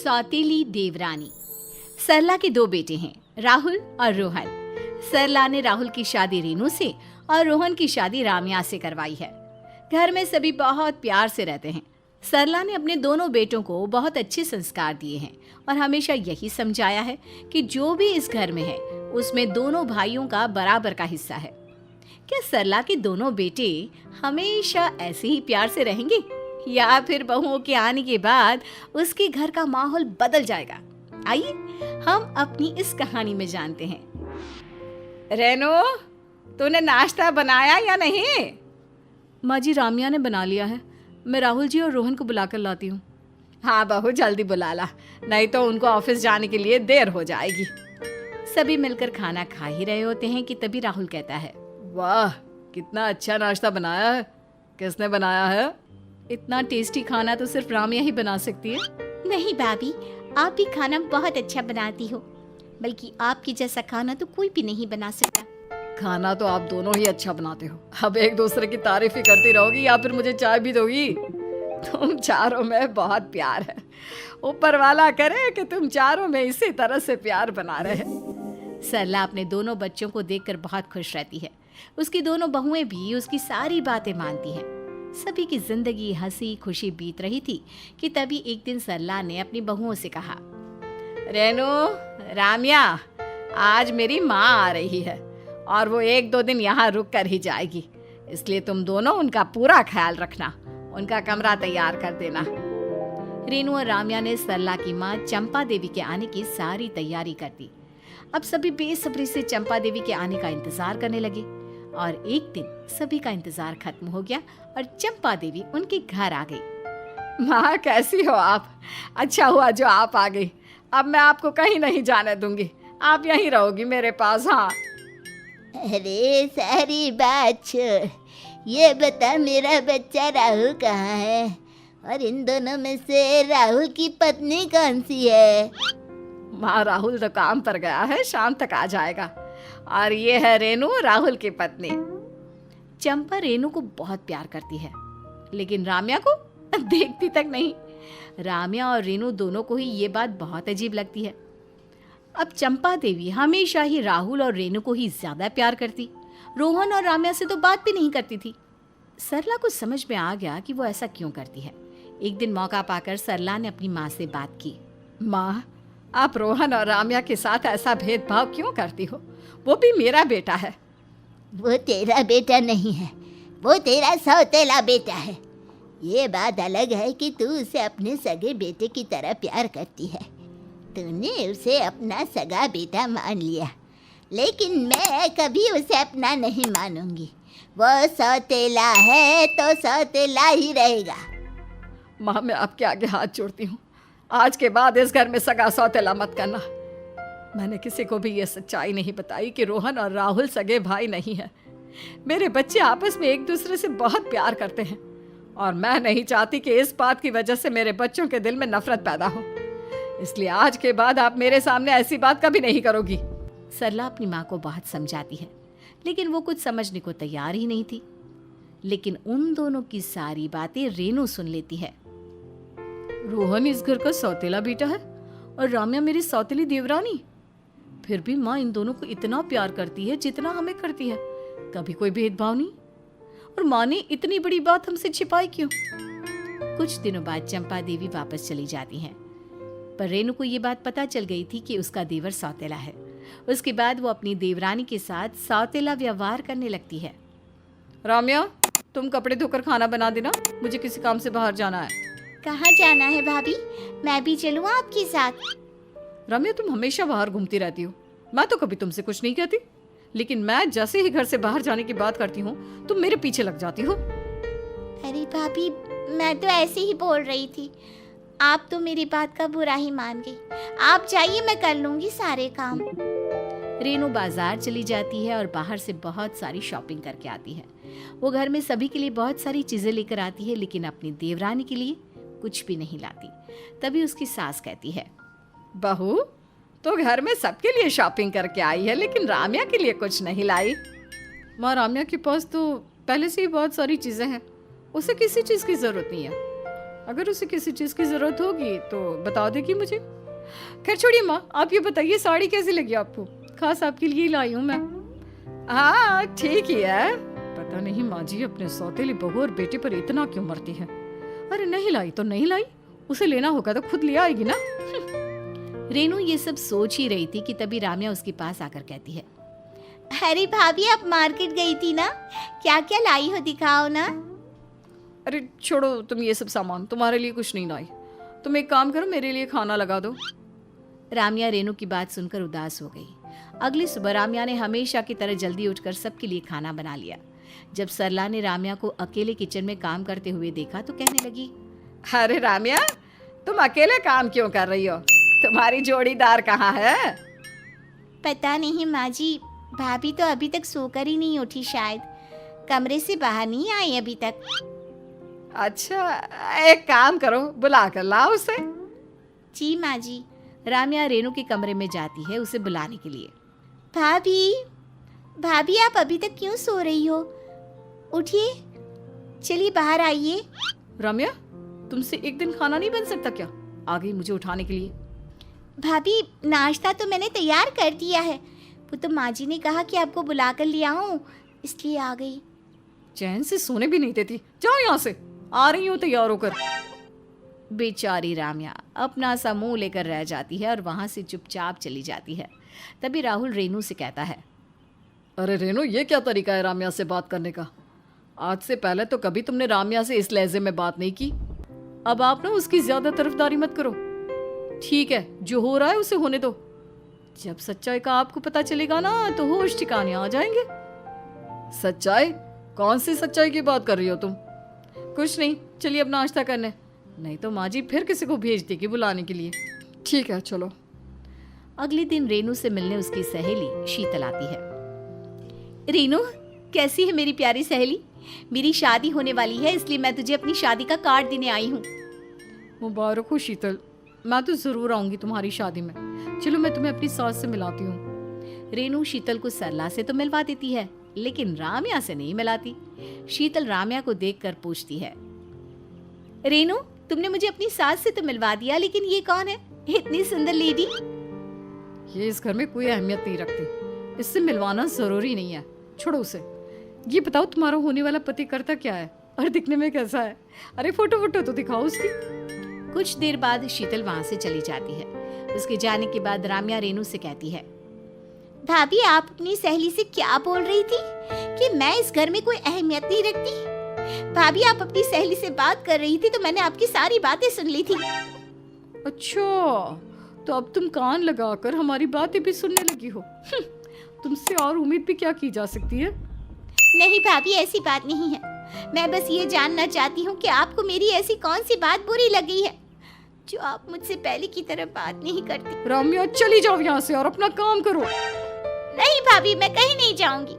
सौतेली देवरानी। सरला के दो बेटे हैं, राहुल और रोहन। सरला ने राहुल की शादी रेनू से और रोहन की शादी राम्या से करवाई है। घर में सभी बहुत प्यार से रहते हैं। सरला ने अपने दोनों बेटों को बहुत अच्छे संस्कार दिए हैं और हमेशा यही समझाया है कि जो भी इस घर में है उसमें दोनों भाइयों का बराबर का हिस्सा है। क्या सरला के दोनों बेटे हमेशा ऐसे ही प्यार से रहेंगे या फिर बहुओं के आने के बाद उसके घर का माहौल बदल जाएगा? आइए हम अपनी इस कहानी में जानते हैं। रेनो, तूने नाश्ता बनाया या नहीं? माँ जी, राम्या ने बना लिया है। मैं राहुल जी और रोहन को बुलाकर लाती हूँ। हाँ बहू, जल्दी बुला ला, नहीं तो उनको ऑफिस जाने के लिए देर हो जाएगी। सभी मिलकर खाना खा ही रहे होते हैं कि तभी राहुल कहता है, वाह, कितना अच्छा नाश्ता बनाया है। किसने बनाया है? इतना टेस्टी खाना तो सिर्फ राम्या ही बना सकती है। नहीं भाभी, आप भी खाना बहुत अच्छा बनाती हो, बल्कि आपकी जैसा खाना तो कोई भी नहीं बना सकता। खाना तो आप दोनों ही अच्छा बनाते हो। अब एक दूसरे की तारीफ ही करती रहोगी या फिर मुझे चाय भी दोगी? तुम चारों में बहुत प्यार है। ऊपर वाला करे कि तुम चारों में इसी तरह से प्यार बना रहे। सरला अपने दोनों बच्चों को देखकर बहुत खुश रहती है। उसकी दोनों बहुएं भी उसकी सारी बातें मानती हैं। सभी की जिंदगी हंसी खुशी बीत रही थी कि तभी एक दिन सरला ने अपनी बहुओं से कहा, रेनू, राम्या, आज मेरी माँ आ रही है और वो 1-2 दिन यहाँ रुक कर ही जाएगी, इसलिए तुम दोनों उनका पूरा ख्याल रखना, उनका कमरा तैयार कर देना। रेनू और राम्या ने सरला की माँ चंपा देवी के आने की सारी तैयारी कर दी। अब सभी बेसब्री से चंपा देवी के आने का इंतजार करने लगे और एक दिन सभी का इंतजार खत्म हो गया और चंपा देवी उनके घर आ गई। माँ, कैसी हो आप? अच्छा हुआ जो आप आ गई। अब मैं आपको कहीं नहीं जाने दूंगी, आप यहीं रहोगी मेरे पास। हाँ। अरे सारी बात छोड़, ये बता मेरा बच्चा राहुल कहाँ है और इन दोनों में से राहुल की पत्नी कौन सी है? माँ, राहुल तो काम पर गया है, शाम तक आ जाएगा। और ये है रेनू, राहुल की पत्नी। चंपा रेनू को बहुत प्यार करती है, लेकिन राम्या को देखती तक नहीं। राम्या और रेनू दोनों को ही ये बात बहुत अजीब लगती है। अब चंपा देवी हमेशा ही राहुल और रेनू को ही ज्यादा प्यार करती, रोहन और राम्या से तो बात भी नहीं करती थी। सरला को समझ में आ गया कि वो ऐसा क्यों करती है। एक दिन मौका पाकर सरला ने अपनी माँ से बात की। माँ, आप रोहन और राम्या के साथ ऐसा भेदभाव क्यों करती हो? वो भी मेरा बेटा है। वो तेरा बेटा नहीं है, वो तेरा सौतेला बेटा है। ये बात अलग है कि तू उसे अपने सगे बेटे की तरह प्यार करती है। तूने उसे अपना सगा बेटा मान लिया, लेकिन मैं कभी उसे अपना नहीं मानूंगी। वो सौतेला है तो सौतेला ही रहेगा। माँ, मैं आपके आगे हाथ जोड़ती हूँ, आज के बाद इस घर में सगा सौतेला मत करना। मैंने किसी को भी ये सच्चाई नहीं बताई कि रोहन और राहुल सगे भाई नहीं है। मेरे बच्चे आपस में एक दूसरे से बहुत प्यार करते हैं और मैं नहीं चाहती कि इस बात की वजह से मेरे बच्चों के दिल में नफरत पैदा हो। इसलिए आज के बाद आप मेरे सामने ऐसी बात कभी नहीं करोगी। सरला अपनी माँ को बहुत समझाती है, लेकिन वो कुछ समझने को तैयार ही नहीं थी। लेकिन उन दोनों की सारी बातें रेनू सुन लेती है। रोहन इस घर का सौतेला बेटा है और राम्या मेरी सौतेली देवरानी। फिर भी माँ इन दोनों को इतना प्यार करती है जितना हमें करती है, कभी कोई भेदभाव नहीं। और माँ ने इतनी बड़ी बात हमसे छिपाई क्यों? कुछ दिनों बाद चंपा देवी वापस चली जाती हैं, पर रेनू को ये बात पता चल गई थी कि उसका देवर सौतेला है। उसके बाद वो अपनी देवरानी के साथ सौतेला व्यवहार करने लगती है। राम्या, तुम कपड़े धोकर खाना बना देना, मुझे किसी काम से बाहर जाना है। कहाँ जाना है भाभी? मैं भी चलूँ आपके साथ? राम्या, तुम हमेशा बाहर घूमती रहती हो। मैं तो कभी तुमसे कुछ नहीं कहती, लेकिन मैं जैसे ही घर से बाहर जाने की बात करती हूँ तुम मेरे पीछे लग जाती हो। अरे भाभी, मैं तो ऐसे ही बोल रही थी, आप तो मेरी बात का बुरा ही मान गई। आप जाइए, मैं कर लूंगी सारे काम। रेनू बाजार चली जाती है और बाहर से बहुत सारी शॉपिंग करके आती है। वो घर में सभी के लिए बहुत सारी चीजें लेकर आती है, लेकिन अपनी देवरानी के लिए कुछ भी नहीं लाती। तभी उसकी सास कहती है, बहू, तो घर में सबके लिए शॉपिंग करके आई है, लेकिन राम्या के लिए कुछ नहीं लाई। माँ, राम्या के पास तो पहले से ही बहुत सारी चीजें हैं, उसे किसी चीज की जरूरत नहीं है। अगर उसे किसी चीज़ की ज़रूरत होगी तो बता देगी मुझे। खैर छोड़िए माँ, आप ये बताइए साड़ी कैसी लगी आपको? खास आपके लिए ही लाई हूँ मैं। हाँ ठीक ही है। पता नहीं माँ जी अपने सौतेली बहू और बेटे पर इतना क्यों मरती है। अरे नहीं लाई तो नहीं लाई, उसे लेना होगा तो खुद ले आएगी ना। रेनू ये सब सोच ही रही थी कि तभी राम्या उसके पास आकर कहती है, अरे भाभी, आप मार्केट गई थी ना, क्या क्या लाई हो दिखाओ ना। अरे छोड़ो तुम ये सब सामान, तुम्हारे लिए कुछ नहीं लाई। तुम एक काम करो, मेरे लिए खाना लगा दो। राम्या रेनू की बात सुनकर उदास हो गई। अगली सुबह राम्या ने हमेशा की तरह जल्दी उठकर सबके लिए खाना बना लिया। जब सरला ने राम्या को अकेले किचन में काम करते हुए देखा तो कहने लगी, अरे राम्या, तुम अकेले काम क्यों कर रही हो? तुम्हारी जोड़ीदार कहाँ है? पता नहीं माँ जी, भाभी तो अभी तक सोकर ही नहीं उठी, शायद कमरे से बाहर नहीं आई अभी तक। अच्छा, एक काम करो, बुला कर लाओ उसे। जी माँ जी। राम्या रेनू के कमरे में जाती है उसे बुलाने के लिए। भाभी, भाभी आप अभी तक क्यों सो रही हो? उठिए, चलिए बाहर आइए। राम्या, तुमसे एक दिन खाना नहीं बन सकता क्या? आ गई मुझे उठाने के लिए। भाभी, नाश्ता तो मैंने तैयार कर दिया है, वो तो माँ जी ने कहा कि आपको बुलाकर ले आऊं, इसलिए आ गई। चैन से सोने भी नहीं देती। जाओ यहाँ से, आ रही हूँ तैयार होकर। बेचारी राम्या अपना सा मुंह लेकर रह जाती है और वहां से चुपचाप चली जाती है। तभी राहुल रेनू से कहता है, अरे रेनू, ये क्या तरीका है राम्या से बात करने का? आज से पहले तो कभी तुमने राम्या से इस लहजे में बात नहीं की। अब आप ना उसकी ज्यादा तरफदारी मत करो। ठीक है, जो हो रहा है उसे होने दो। जब सच्चाई का आपको पता चलेगा ना तो होश ठिकाने आ जाएंगे। सच्चाई? कौन सी सच्चाई की बात कर रही हो तुम? कुछ नहीं, चलिए अब नाश्ता करने, नहीं तो माँ जी फिर किसी को भेज देगी बुलाने के लिए। ठीक है, चलो। अगले दिन रेनू से मिलने उसकी सहेली शीतल आती है। रेनू, कैसी है मेरी प्यारी सहेली? मेरी शादी होने वाली है, इसलिए मैं तुझे अपनी शादी का कार्ड देने आई हूँ। मुबारक हो शीतल, मैं तो जरूर आऊंगी तुम्हारी शादी में। चलो मैं तुम्हें अपनी सास से मिलाती हूँ। रेनू शीतल को सरला से तो मिलवा देती है, लेकिन राम्या से नहीं मिलाती। शीतल राम्या को देखकर पूछती है, रेनू, तुमने मुझे अपनी सास से तो मिलवा दिया, लेकिन ये कौन है, इतनी सुंदर लेडी? ये इस घर में कोई अहमियत नहीं रखती, इससे मिलवाना जरूरी नहीं है, छोड़ो उसे। ये बताओ तुम्हारा होने वाला पति करता क्या है और दिखने में कैसा है? अरे फोटो तो दिखाओ उसकी। कुछ देर बाद शीतल वहां से चली जाती है। उसके जाने के बाद राम्या रेनू से कहती है, भाभी, आप अपनी सहेली से क्या बोल रही थी कि मैं इस घर में कोई अहमियत नहीं रखती? भाभी, आप अपनी सहेली से बात कर रही थी तो मैंने आपकी सारी बातें सुन ली थी। अच्छा, तो अब तुम कान लगाकर हमारी बातें भी सुनने लगी हो। तुमसे और उम्मीद भी क्या की जा सकती है? नहीं भाभी, ऐसी बात नहीं है। मैं बस ये जानना चाहती हूँ कि आपको मेरी ऐसी कौन सी बात बुरी लगी है जो आप मुझसे पहले की तरह बात नहीं करती। राम्या, चली जाओ यहाँ से और अपना काम करो। नहीं भाभी, मैं कहीं नहीं जाऊंगी।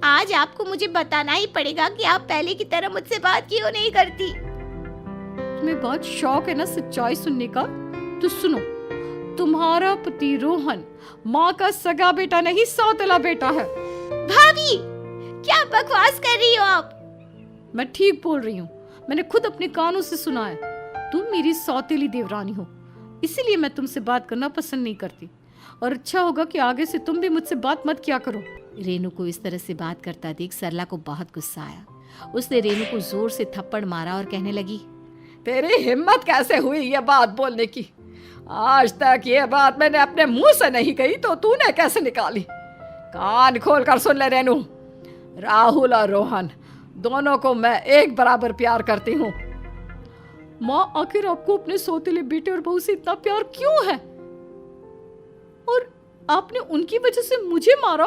आज आपको मुझे बताना ही पड़ेगा कि आप पहले की तरह मुझसे बात क्यों नहीं करती। तुम्हें बहुत शौक है ना सच्चाई सुनने का? तो सुनो, तुम्हारा पति रोहन माँ का सगा बेटा नहीं, सौतेला बेटा है। भाभी, क्या बकवास कर रही हो आप? मैं ठीक बोल रही हूँ, मैंने खुद अपने कानों से सुना है। तुम मेरी सौतेली देवरानी हो, इसीलिए मैं तुमसे बात करना पसंद नहीं करती, और अच्छा होगा कि आगे से तुम भी मुझसे बात मत किया करो। रेनू को इस तरह से बात करता देख सरला को बहुत गुस्सा आया। उसने रेनू को जोर से थप्पड़ मारा और कहने लगी, तेरी हिम्मत कैसे हुई ये बात बोलने की? आज तक ये बात मैंने अपने मुंह से नहीं कही तो तूने कैसे निकाली? कान खोल कर सुन ले रेनू, राहुल और रोहन दोनों को मैं एक बराबर प्यार करती हूँ। माँ, आखिर आपको अपने सौतेले बेटे और बहू से इतना प्यार क्यों है? और आपने उनकी वजह से मुझे मारा?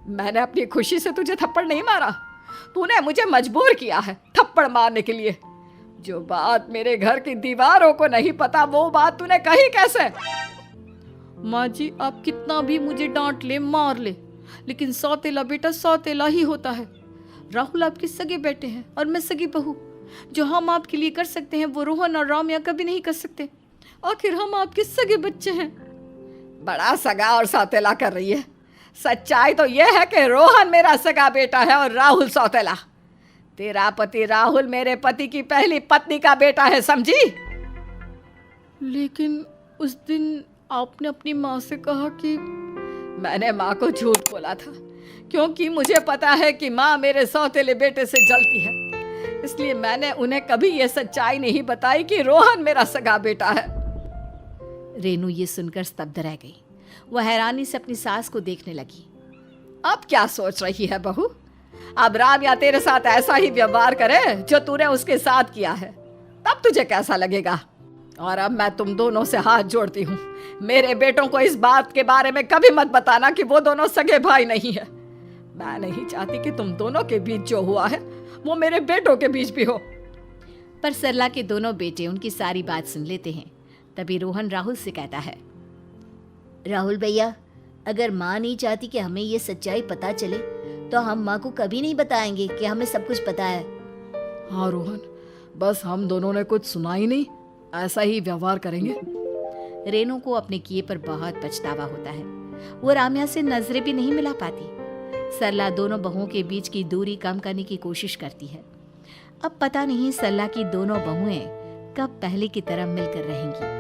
मैंने अपनी खुशी से तुझे थप्पड़ नहीं मारा, तूने मुझे मजबूर किया है थप्पड़ मारने के लिए। जो बात मेरे घर की दीवारों को नहीं पता वो बात तूने कही कैसे? माँ जी, आप कितना भी मुझे डांट ले, मार ले, लेकिन सौतेला बेटा सौतेला ही होता है। राहुल आपके सगे बेटे हैं और मैं सगी बहू। जो हम आपके लिए कर सकते हैं वो रोहन और राम्या कभी नहीं कर सकते। आखिर हम आपके सगे बच्चे हैं। बड़ा सगा और सौतेला कर रही है। सच्चाई तो यह है कि रोहन मेरा सगा बेटा है और राहुल सौतेला। तेरा पति राहुल मेरे पति की पहली पत्नी का बेटा है, समझी? लेकिन उस दिन आपने अपनी माँ से कहा कि मैंने माँ को झूठ बोला था, क्योंकि मुझे पता है कि माँ मेरे सौतेले बेटे से जलती है। इसलिए मैंने उन्हें कभी ये सच्चाई नहीं बताई कि रोहन मेरा सगा बेटा है। रेनू ये सुनकर स्तब्ध रह गई। वह हैरानी से अपनी सास को देखने लगी। अब क्या सोच रही है बहू? अब राम्या तेरे साथ ऐसा ही व्यवहार करे जो तूने उसके साथ किया है, तब तुझे कैसा लगेगा? और अब मैं तुम दोनों से हाथ जोड़ती हूँ, मेरे बेटों को इस बात के बारे में कभी मत बताना कि वो दोनों सगे भाई नहीं है। मैं नहीं चाहती कि तुम दोनों के बीच जो हुआ है वो मेरे बेटों के बीच भी हो। पर सरला के दोनों बेटे उनकी सारी बात सुन लेते हैं। तभी रोहन राहुल से कहता है, राहुल भैया, अगर माँ नहीं चाहती कि हमें ये सच्चाई पता चले तो हम माँ को कभी नहीं बताएंगे कि हमें सब कुछ पता है। हाँ रोहन, बस हम दोनों ने कुछ सुना ही नहीं, ऐसा ही व्यवहार करेंगे। रेनू को अपने किए पर बहुत पछतावा होता है। वो राम्या से नजरें भी नहीं मिला पाती। सरला दोनों बहुओं के बीच की दूरी कम करने की कोशिश करती है। अब पता नहीं सरला की दोनों बहुएं कब पहले की तरह मिलकर रहेंगी।